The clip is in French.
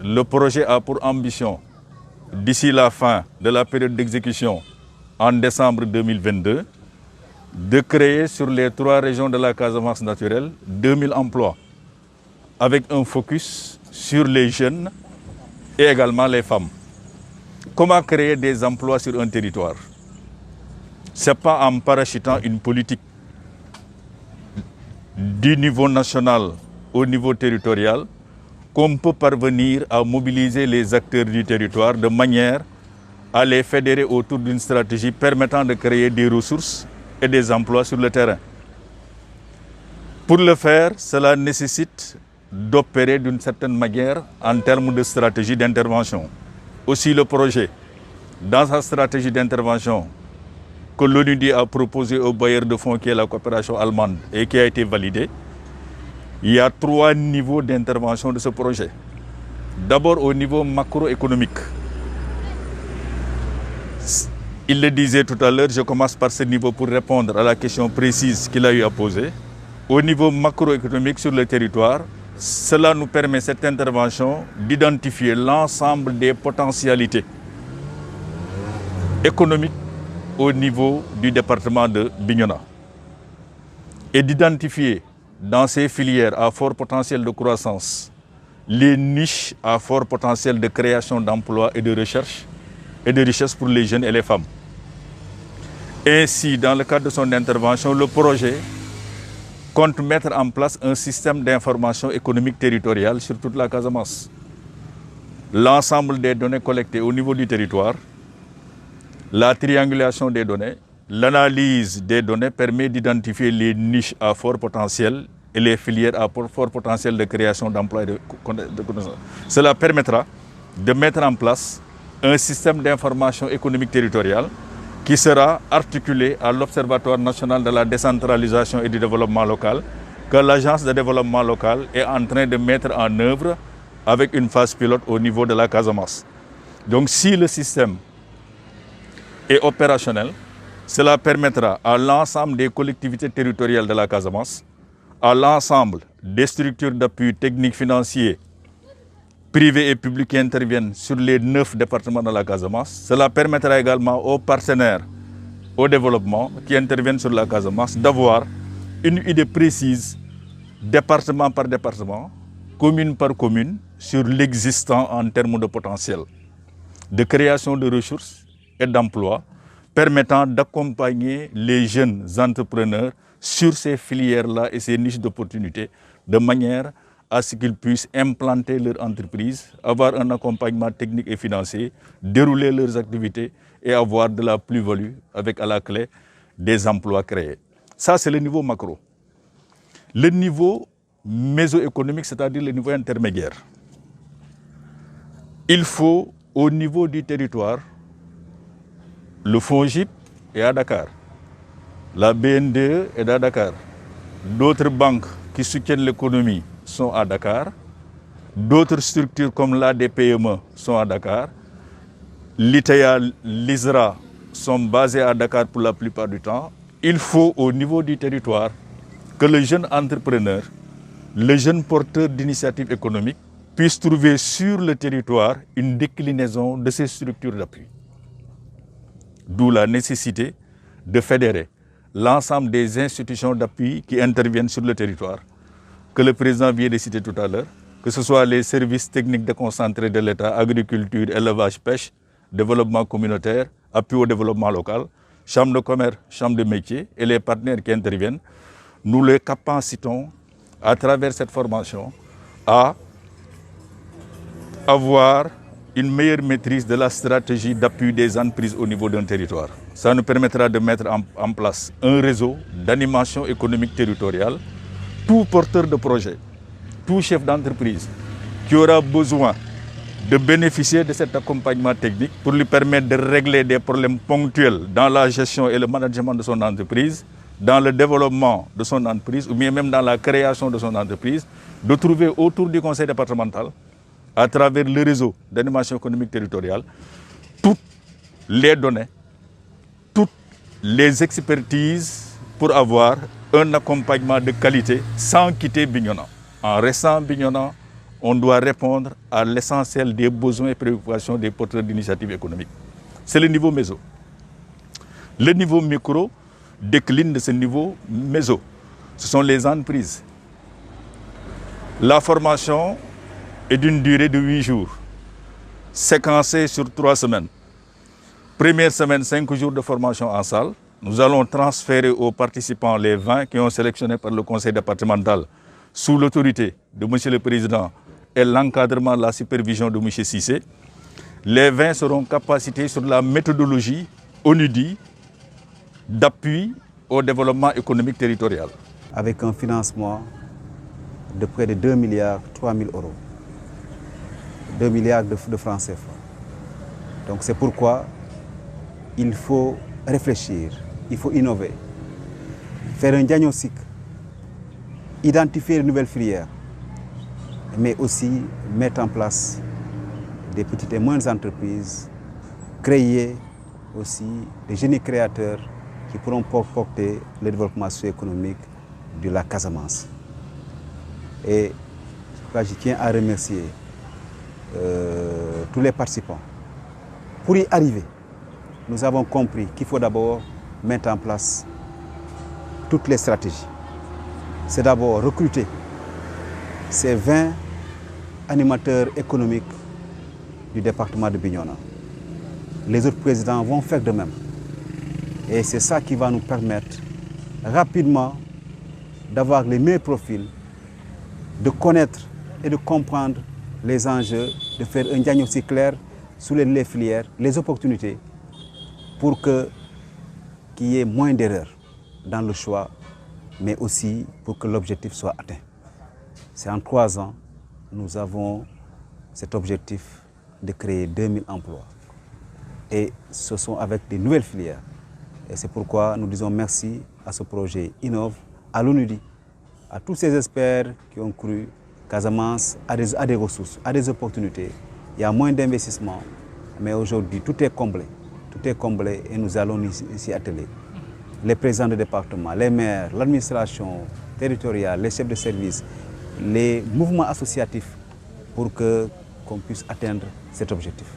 le projet a pour ambition, d'ici la fin de la période d'exécution, en décembre 2022, de créer sur les 3 régions de la Casamance naturelle 2000 emplois, avec un focus sur les jeunes et également les femmes. Comment créer des emplois sur un territoire? Ce n'est pas en parachutant une politique du niveau national au niveau territorial qu'on peut parvenir à mobiliser les acteurs du territoire de manière à les fédérer autour d'une stratégie permettant de créer des ressources et des emplois sur le terrain. Pour le faire, cela nécessite d'opérer d'une certaine manière en termes de stratégie d'intervention. Aussi le projet, dans sa stratégie d'intervention, que l'ONUDI a proposé au bailleur de fonds qui est la coopération allemande et qui a été validé, il y a 3 niveaux d'intervention de ce projet. D'abord au niveau macroéconomique. Il le disait tout à l'heure, je commence par ce niveau pour répondre à la question précise qu'il a eu à poser. Au niveau macroéconomique sur le territoire, cela nous permet, cette intervention, d'identifier l'ensemble des potentialités économiques au niveau du département de Bignona et d'identifier dans ces filières à fort potentiel de croissance les niches à fort potentiel de création d'emplois et de recherche et de richesse pour les jeunes et les femmes. Ainsi, dans le cadre de son intervention, le projet compte mettre en place un système d'information économique territoriale sur toute la Casamance. L'ensemble des données collectées au niveau du territoire, la triangulation des données, l'analyse des données permet d'identifier les niches à fort potentiel et les filières à fort potentiel de création d'emplois et de connaissances. Cela permettra de mettre en place un système d'information économique territoriale qui sera articulé à l'Observatoire national de la décentralisation et du développement local, que l'Agence de développement local est en train de mettre en œuvre avec une phase pilote au niveau de la Casamance. Donc si le système est opérationnel, cela permettra à l'ensemble des collectivités territoriales de la Casamance, à l'ensemble des structures d'appui technique financier, privés et publics qui interviennent sur les 9 départements de la Casamance. Cela permettra également aux partenaires au développement qui interviennent sur la Casamance d'avoir une idée précise, département par département, commune par commune, sur l'existant en termes de potentiel, de création de ressources et d'emplois, permettant d'accompagner les jeunes entrepreneurs sur ces filières-là et ces niches d'opportunités, de manière à ce qu'ils puissent implanter leur entreprise, avoir un accompagnement technique et financier, dérouler leurs activités et avoir de la plus-value avec à la clé des emplois créés. Ça, c'est le niveau macro. Le niveau mésoéconomique, c'est-à-dire le niveau intermédiaire. Il faut, au niveau du territoire, le FONGIP est à Dakar, la BNDE est à Dakar, d'autres banques qui soutiennent l'économie sont à Dakar, d'autres structures comme l'ADPME sont à Dakar, l'ITEA, l'ISRA sont basées à Dakar pour la plupart du temps. Il faut au niveau du territoire que le jeune entrepreneur, le jeune porteur d'initiatives économiques puisse trouver sur le territoire une déclinaison de ces structures d'appui. D'où la nécessité de fédérer l'ensemble des institutions d'appui qui interviennent sur le territoire, que le président vient de citer tout à l'heure, que ce soit les services techniques déconcentrés de l'État, agriculture, élevage, pêche, développement communautaire, appui au développement local, chambre de commerce, chambre de métier et les partenaires qui interviennent. Nous les capacitons à travers cette formation à avoir une meilleure maîtrise de la stratégie d'appui des entreprises au niveau d'un territoire. Ça nous permettra de mettre en place un réseau d'animation économique territoriale. Tout porteur de projet, tout chef d'entreprise qui aura besoin de bénéficier de cet accompagnement technique pour lui permettre de régler des problèmes ponctuels dans la gestion et le management de son entreprise, dans le développement de son entreprise ou bien même dans la création de son entreprise, de trouver autour du conseil départemental, à travers le réseau d'animation économique territoriale, toutes les données, toutes les expertises pour avoir un accompagnement de qualité sans quitter Bignona. En restant Bignona, on doit répondre à l'essentiel des besoins et préoccupations des porteurs d'initiatives économiques. C'est le niveau méso. Le niveau micro décline de ce niveau méso. Ce sont les entreprises. La formation est d'une durée de 8 jours, séquencée sur 3 semaines. Première semaine, 5 jours de formation en salle. Nous allons transférer aux participants les 20 qui ont sélectionné par le conseil départemental sous l'autorité de M. le Président et l'encadrement, la supervision de M. Cissé. Les 20 seront capacités sur la méthodologie ONUDI d'appui au développement économique territorial. Avec un financement de près de 2 milliards 3 000 euros, 2 milliards de francs CFA. Donc c'est pourquoi il faut réfléchir, il faut innover, faire un diagnostic, identifier de nouvelles filières, mais aussi mettre en place des petites et moyennes entreprises, créer aussi des génies créateurs qui pourront porter le développement socio-économique de la Casamance. Et je tiens à remercier tous les participants. Pour y arriver, nous avons compris qu'il faut d'abord mettre en place toutes les stratégies. C'est d'abord recruter ces 20 animateurs économiques du département de Bignona. Les autres présidents vont faire de même. Et c'est ça qui va nous permettre rapidement d'avoir les meilleurs profils, de connaître et de comprendre les enjeux, de faire un diagnostic clair sur les filières, les opportunités, pour qu'il y ait moins d'erreurs dans le choix, mais aussi pour que l'objectif soit atteint. C'est en 3 ans, nous avons cet objectif de créer 2000 emplois. Et ce sont avec des nouvelles filières. Et c'est pourquoi nous disons merci à ce projet Innove, à l'ONUDI, à tous ces experts qui ont cru Casamance a des ressources, a des opportunités. Il y a moins d'investissements, mais aujourd'hui tout est comblé. Tout est comblé et nous allons ici atteler. Les présidents de département, les maires, l'administration territoriale, les chefs de service, les mouvements associatifs pour qu'on puisse atteindre cet objectif.